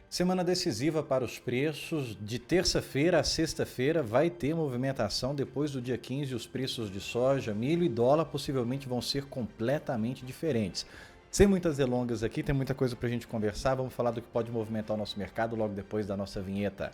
Semana decisiva para os preços. De terça-feira a sexta-feira vai ter movimentação. Depois do dia 15, os preços de soja, milho e dólar possivelmente vão ser completamente diferentes. Sem muitas delongas aqui, tem muita coisa para a gente conversar. Vamos falar do que pode movimentar o nosso mercado logo depois da nossa vinheta.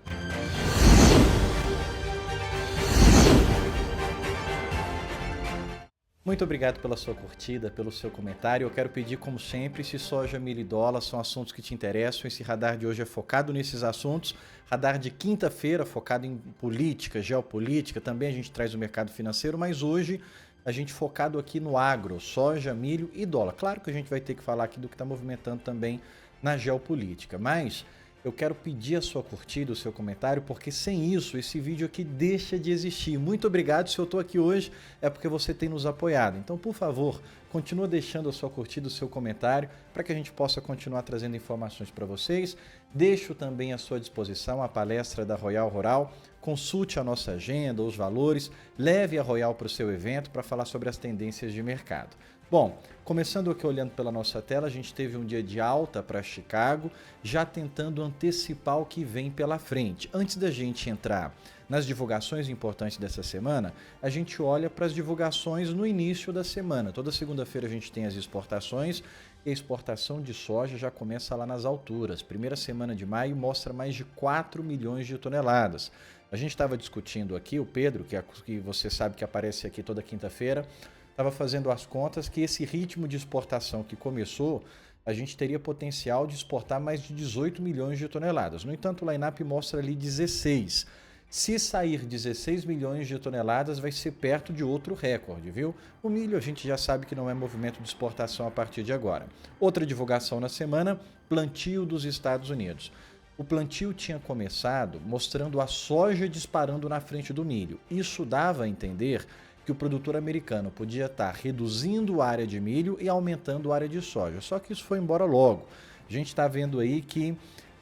Muito obrigado pela sua curtida, pelo seu comentário. Eu quero pedir, como sempre, se soja, milho e dólar são assuntos que te interessam. Esse radar de hoje é focado nesses assuntos. Radar de quinta-feira, focado em política, geopolítica. Também a gente traz o mercado financeiro, mas hoje a gente focado aqui no agro, soja, milho e dólar. Claro que a gente vai ter que falar aqui do que está movimentando também na geopolítica, mas eu quero pedir a sua curtida, o seu comentário, porque sem isso, esse vídeo aqui deixa de existir. Muito obrigado. Se eu estou aqui hoje, é porque você tem nos apoiado. Então, por favor, continua deixando a sua curtida, o seu comentário, para que a gente possa continuar trazendo informações para vocês. Deixo também à sua disposição a palestra da Royal Rural. Consulte a nossa agenda, os valores, leve a Royal para o seu evento para falar sobre as tendências de mercado. Bom, começando aqui olhando pela nossa tela, a gente teve um dia de alta para Chicago, já tentando antecipar o que vem pela frente. Antes da gente entrar nas divulgações importantes dessa semana, a gente olha para as divulgações no início da semana. Toda segunda-feira a gente tem as exportações e a exportação de soja já começa lá nas alturas. Primeira semana de maio mostra mais de 4 milhões de toneladas. A gente estava discutindo aqui, o Pedro, que você sabe que aparece aqui toda quinta-feira, estava fazendo as contas que esse ritmo de exportação que começou, a gente teria potencial de exportar mais de 18 milhões de toneladas. No entanto, o line-up mostra ali 16. Se sair 16 milhões de toneladas, vai ser perto de outro recorde, viu? O milho a gente já sabe que não é movimento de exportação a partir de agora. Outra divulgação na semana, plantio dos Estados Unidos. O plantio tinha começado mostrando a soja disparando na frente do milho. Isso dava a entender que o produtor americano podia estar reduzindo a área de milho e aumentando a área de soja. Só que isso foi embora logo. A gente está vendo aí que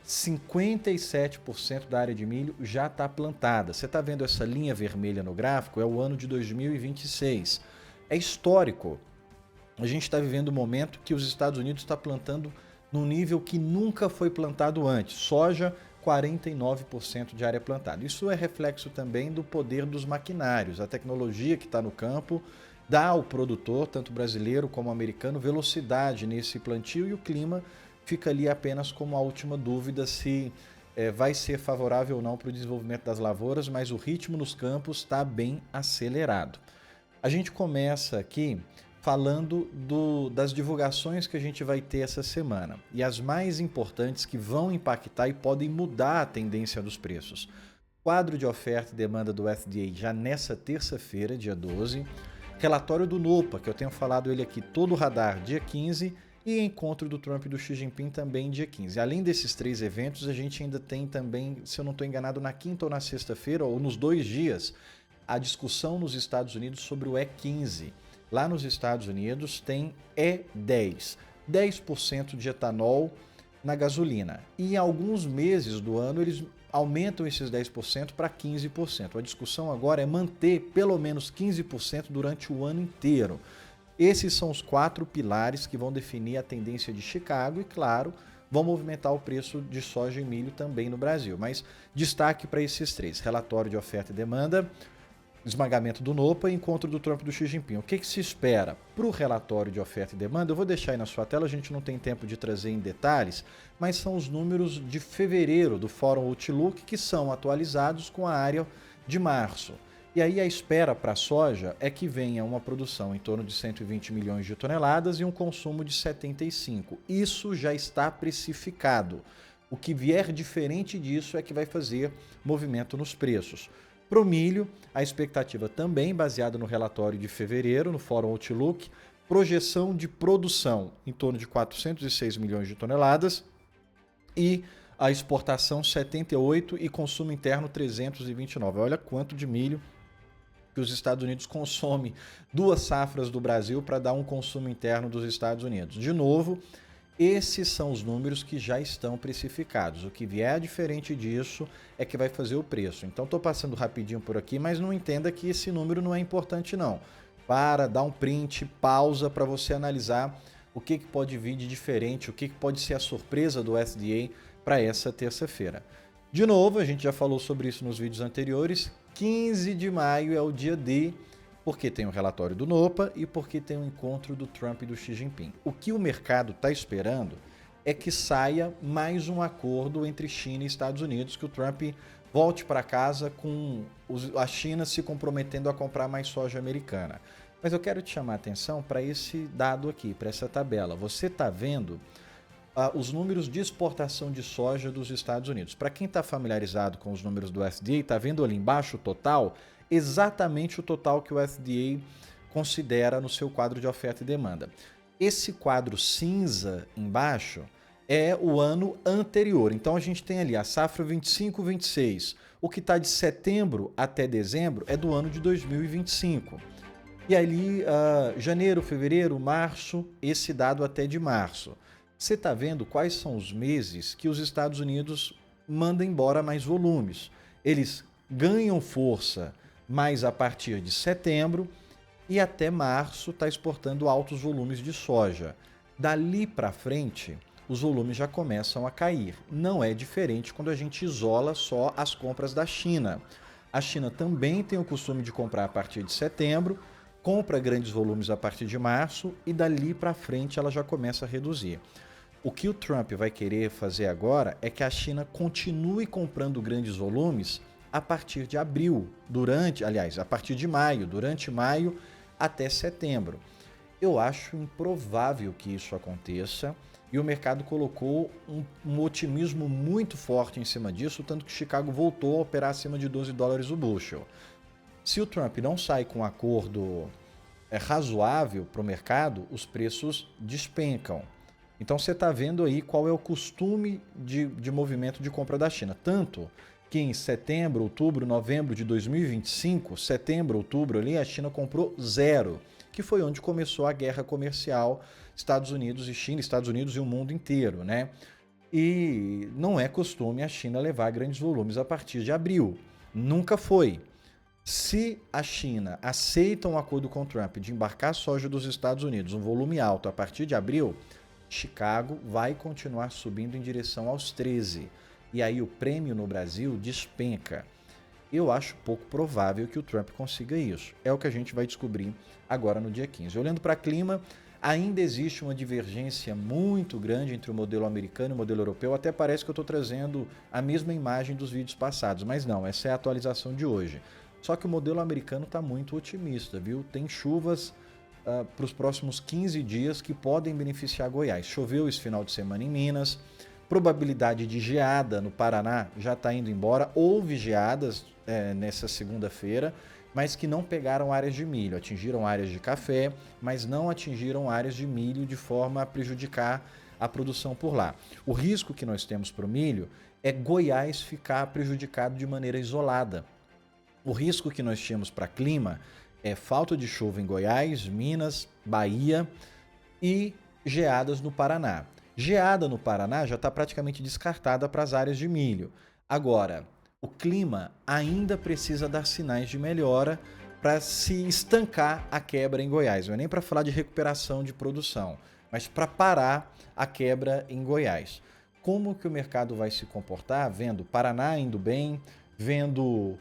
57% da área de milho já está plantada. Você está vendo essa linha vermelha no gráfico? É o ano de 2026. É histórico. A gente está vivendo um momento que os Estados Unidos está plantando num nível que nunca foi plantado antes. Soja, 49% de área plantada. Isso é reflexo também do poder dos maquinários. A tecnologia que está no campo dá ao produtor, tanto brasileiro como americano, velocidade nesse plantio e o clima fica ali apenas como a última dúvida se vai ser favorável ou não para o desenvolvimento das lavouras, mas o ritmo nos campos está bem acelerado. A gente começa aqui falando das divulgações que a gente vai ter essa semana e as mais importantes que vão impactar e podem mudar a tendência dos preços. Quadro de oferta e demanda do FDA já nessa terça-feira, dia 12. Relatório do NOPA, que eu tenho falado ele aqui todo o radar, dia 15. E encontro do Trump e do Xi Jinping também dia 15. Além desses três eventos, a gente ainda tem também, se eu não estou enganado, na quinta ou na sexta-feira, ou nos 2 dias, a discussão nos Estados Unidos sobre o E15. Lá nos Estados Unidos tem E10, 10% de etanol na gasolina. E em alguns meses do ano eles aumentam esses 10% para 15%. A discussão agora é manter pelo menos 15% durante o ano inteiro. Esses são os 4 pilares que vão definir a tendência de Chicago e, claro, vão movimentar o preço de soja e milho também no Brasil. Mas destaque para esses 3, relatório de oferta e demanda, esmagamento do NOPA e encontro do Trump e do Xi Jinping. O que se espera para o relatório de oferta e demanda? Eu vou deixar aí na sua tela, a gente não tem tempo de trazer em detalhes, mas são os números de fevereiro do Fórum Outlook que são atualizados com a área de março. E aí a espera para a soja é que venha uma produção em torno de 120 milhões de toneladas e um consumo de 75. Isso já está precificado. O que vier diferente disso é que vai fazer movimento nos preços. Para o milho, a expectativa também baseada no relatório de fevereiro, no Fórum Outlook, projeção de produção em torno de 406 milhões de toneladas e a exportação 78 e consumo interno 329. Olha quanto de milho que os Estados Unidos consomem, 2 safras do Brasil para dar um consumo interno dos Estados Unidos. De novo, esses são os números que já estão precificados. O que vier diferente disso é que vai fazer o preço. Então estou passando rapidinho por aqui, mas não entenda que esse número não é importante não. Para, dá um print, pausa para você analisar o que pode vir de diferente, o que pode ser a surpresa do FDA para essa terça-feira. De novo, a gente já falou sobre isso nos vídeos anteriores, 15 de maio é o dia D, porque tem o relatório do NOPA e porque tem o encontro do Trump e do Xi Jinping. O que o mercado está esperando é que saia mais um acordo entre China e Estados Unidos, que o Trump volte para casa com a China se comprometendo a comprar mais soja americana. Mas eu quero te chamar a atenção para esse dado aqui, para essa tabela. Você está vendo os números de exportação de soja dos Estados Unidos. Para quem está familiarizado com os números do USDA, está vendo ali embaixo o total? Exatamente o total que o USDA considera no seu quadro de oferta e demanda. Esse quadro cinza embaixo é o ano anterior. Então a gente tem ali a safra 25-26. O que está de setembro até dezembro é do ano de 2025. E ali, janeiro, fevereiro, março, esse dado até de março. Você está vendo quais são os meses que os Estados Unidos mandam embora mais volumes. Eles ganham força mais a partir de setembro e até março está exportando altos volumes de soja. Dali para frente, os volumes já começam a cair. Não é diferente quando a gente isola só as compras da China. A China também tem o costume de comprar a partir de setembro, compra grandes volumes a partir de março e dali para frente ela já começa a reduzir. O que o Trump vai querer fazer agora é que a China continue comprando grandes volumes a partir de abril, a partir de maio, durante maio até setembro. Eu acho improvável que isso aconteça e o mercado colocou um otimismo muito forte em cima disso, tanto que Chicago voltou a operar acima de $12 o bushel. Se o Trump não sai com um acordo razoável para o mercado, os preços despencam. Então você está vendo aí qual é o costume de movimento de compra da China. Tanto que em setembro, outubro, novembro de 2025, setembro, outubro ali, a China comprou 0, que foi onde começou a guerra comercial Estados Unidos e China, Estados Unidos e o mundo inteiro, né? E não é costume a China levar grandes volumes a partir de abril. Nunca foi. Se a China aceita um acordo com o Trump de embarcar soja dos Estados Unidos, um volume alto a partir de abril, Chicago vai continuar subindo em direção aos 13. E aí o prêmio no Brasil despenca. Eu acho pouco provável que o Trump consiga isso. É o que a gente vai descobrir agora no dia 15. Olhando para clima, ainda existe uma divergência muito grande entre o modelo americano e o modelo europeu. Até parece que eu estou trazendo a mesma imagem dos vídeos passados, mas não, essa é a atualização de hoje. Só que o modelo americano está muito otimista, viu? Tem chuvas para os próximos 15 dias que podem beneficiar Goiás. Choveu esse final de semana em Minas, probabilidade de geada no Paraná já está indo embora. Houve geadas nessa segunda-feira, mas que não pegaram áreas de milho, atingiram áreas de café, mas não atingiram áreas de milho de forma a prejudicar a produção por lá. O risco que nós temos para o milho é Goiás ficar prejudicado de maneira isolada. O risco que nós tínhamos para clima é falta de chuva em Goiás, Minas, Bahia e geadas no Paraná. Geada no Paraná já está praticamente descartada para as áreas de milho. Agora, o clima ainda precisa dar sinais de melhora para se estancar a quebra em Goiás. Não é nem para falar de recuperação de produção, mas para parar a quebra em Goiás. Como que o mercado vai se comportar? Vendo Paraná indo bem, vendo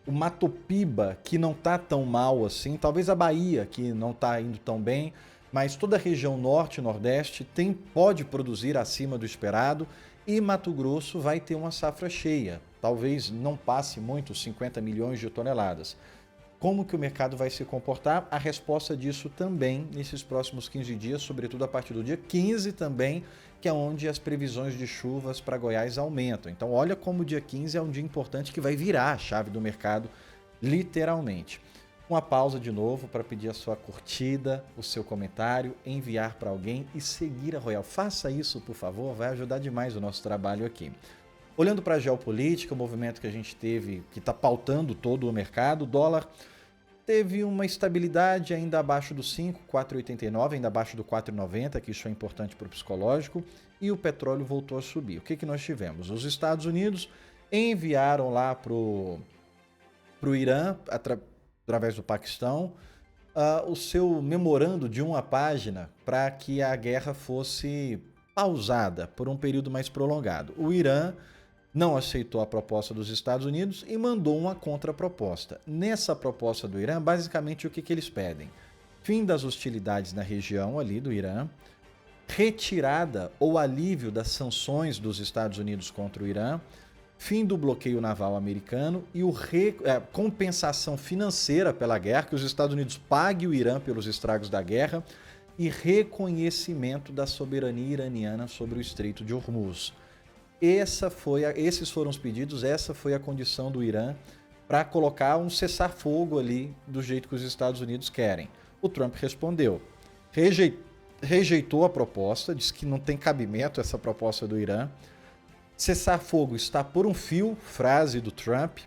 o Mato Piba, que não está tão mal assim, talvez a Bahia, que não está indo tão bem, mas toda a região norte e nordeste pode produzir acima do esperado e Mato Grosso vai ter uma safra cheia, talvez não passe muito 50 milhões de toneladas. Como que o mercado vai se comportar? A resposta disso também nesses próximos 15 dias, sobretudo a partir do dia 15 também, que é onde as previsões de chuvas para Goiás aumentam. Então olha como o dia 15 é um dia importante que vai virar a chave do mercado, literalmente. Uma pausa de novo para pedir a sua curtida, o seu comentário, enviar para alguém e seguir a Royal. Faça isso, por favor, vai ajudar demais o nosso trabalho aqui. Olhando para a geopolítica, o movimento que a gente teve, que está pautando todo o mercado, o dólar teve uma estabilidade ainda abaixo do 5, 4,89, ainda abaixo do 4,90, que isso é importante para o psicológico, e o petróleo voltou a subir. O que nós tivemos? Os Estados Unidos enviaram lá para o Irã, através do Paquistão, o seu memorando de uma página para que a guerra fosse pausada por um período mais prolongado. O Irã não aceitou a proposta dos Estados Unidos e mandou uma contraproposta. Nessa proposta do Irã, basicamente o que eles pedem? Fim das hostilidades na região ali do Irã, retirada ou alívio das sanções dos Estados Unidos contra o Irã, fim do bloqueio naval americano e compensação financeira pela guerra, que os Estados Unidos paguem o Irã pelos estragos da guerra, e reconhecimento da soberania iraniana sobre o Estreito de Hormuz. Esses foram os pedidos, essa foi a condição do Irã para colocar um cessar-fogo ali do jeito que os Estados Unidos querem. O Trump respondeu, rejeitou a proposta, disse que não tem cabimento essa proposta do Irã. Cessar-fogo está por um fio, frase do Trump,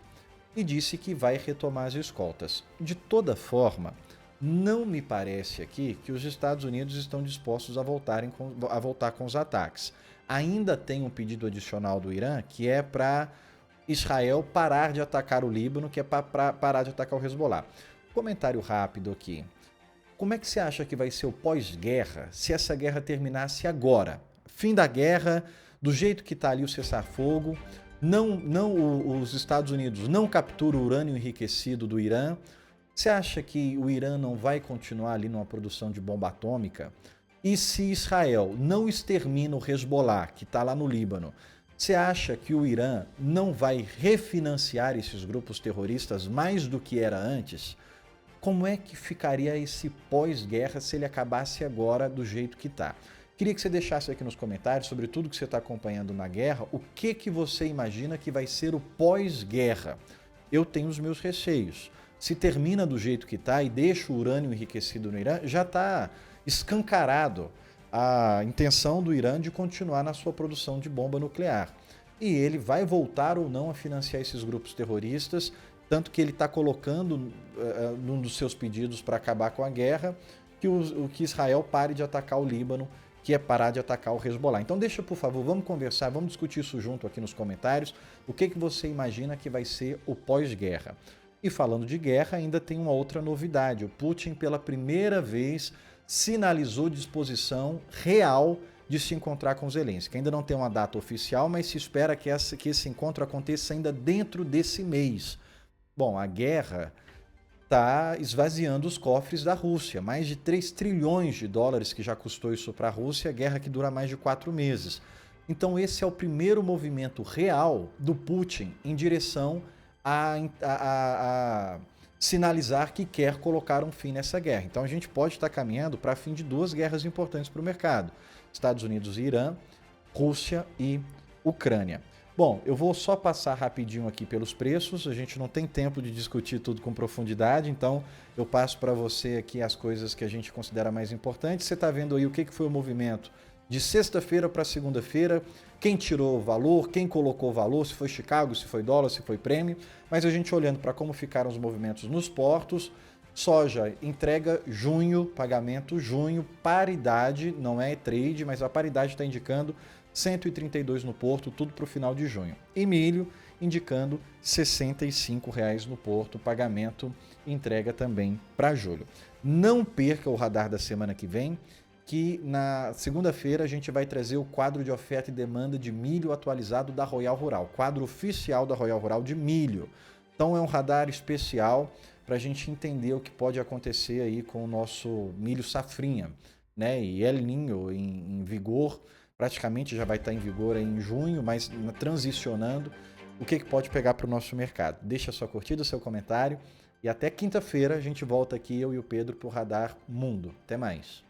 e disse que vai retomar as escoltas. De toda forma, não me parece aqui que os Estados Unidos estão dispostos a voltar com os ataques. Ainda tem um pedido adicional do Irã, que é para Israel parar de atacar o Líbano, que é para parar de atacar o Hezbollah. Comentário rápido aqui. Como é que você acha que vai ser o pós-guerra se essa guerra terminasse agora? Fim da guerra, do jeito que está ali o cessar-fogo, os Estados Unidos não capturam o urânio enriquecido do Irã. Você acha que o Irã não vai continuar ali numa produção de bomba atômica? E se Israel não extermina o Hezbollah, que está lá no Líbano, você acha que o Irã não vai refinanciar esses grupos terroristas mais do que era antes? Como é que ficaria esse pós-guerra se ele acabasse agora do jeito que está? Queria que você deixasse aqui nos comentários sobre tudo que você está acompanhando na guerra, o que você imagina que vai ser o pós-guerra. Eu tenho os meus receios. Se termina do jeito que está e deixa o urânio enriquecido no Irã, já está escancarado a intenção do Irã de continuar na sua produção de bomba nuclear. E ele vai voltar ou não a financiar esses grupos terroristas, tanto que ele está colocando num dos seus pedidos para acabar com a guerra, que Israel pare de atacar o Líbano, que é parar de atacar o Hezbollah. Então deixa, por favor, vamos conversar, vamos discutir isso junto aqui nos comentários, o que você imagina que vai ser o pós-guerra. E falando de guerra, ainda tem uma outra novidade. O Putin, pela primeira vez, sinalizou disposição real de se encontrar com Zelensky. Ainda não tem uma data oficial, mas se espera que esse encontro aconteça ainda dentro desse mês. Bom, a guerra está esvaziando os cofres da Rússia. Mais de 3 trilhões de dólares que já custou isso para a Rússia, guerra que dura mais de 4 meses. Então esse é o primeiro movimento real do Putin em direção a sinalizar que quer colocar um fim nessa guerra. Então a gente pode estar caminhando para fim de 2 guerras importantes para o mercado. Estados Unidos e Irã, Rússia e Ucrânia. Bom, eu vou só passar rapidinho aqui pelos preços, a gente não tem tempo de discutir tudo com profundidade, então eu passo para você aqui as coisas que a gente considera mais importantes. Você está vendo aí o que foi o movimento de sexta-feira para segunda-feira, quem tirou o valor, quem colocou o valor, se foi Chicago, se foi dólar, se foi prêmio, mas a gente olhando para como ficaram os movimentos nos portos. Soja, entrega junho, pagamento junho, paridade, não é trade, mas a paridade está indicando 132 no porto, tudo para o final de junho. E milho, indicando R$ 65 no porto, pagamento e entrega também para julho. Não perca o radar da semana que vem, que na segunda-feira a gente vai trazer o quadro de oferta e demanda de milho atualizado da Royal Rural, quadro oficial da Royal Rural de milho. Então é um radar especial para a gente entender o que pode acontecer aí com o nosso milho safrinha, né? E El Niño em vigor, praticamente já vai estar em vigor aí em junho, mas transicionando, o que pode pegar para o nosso mercado. Deixa sua curtida, seu comentário e até quinta-feira a gente volta aqui, eu e o Pedro, para o Radar Mundo. Até mais!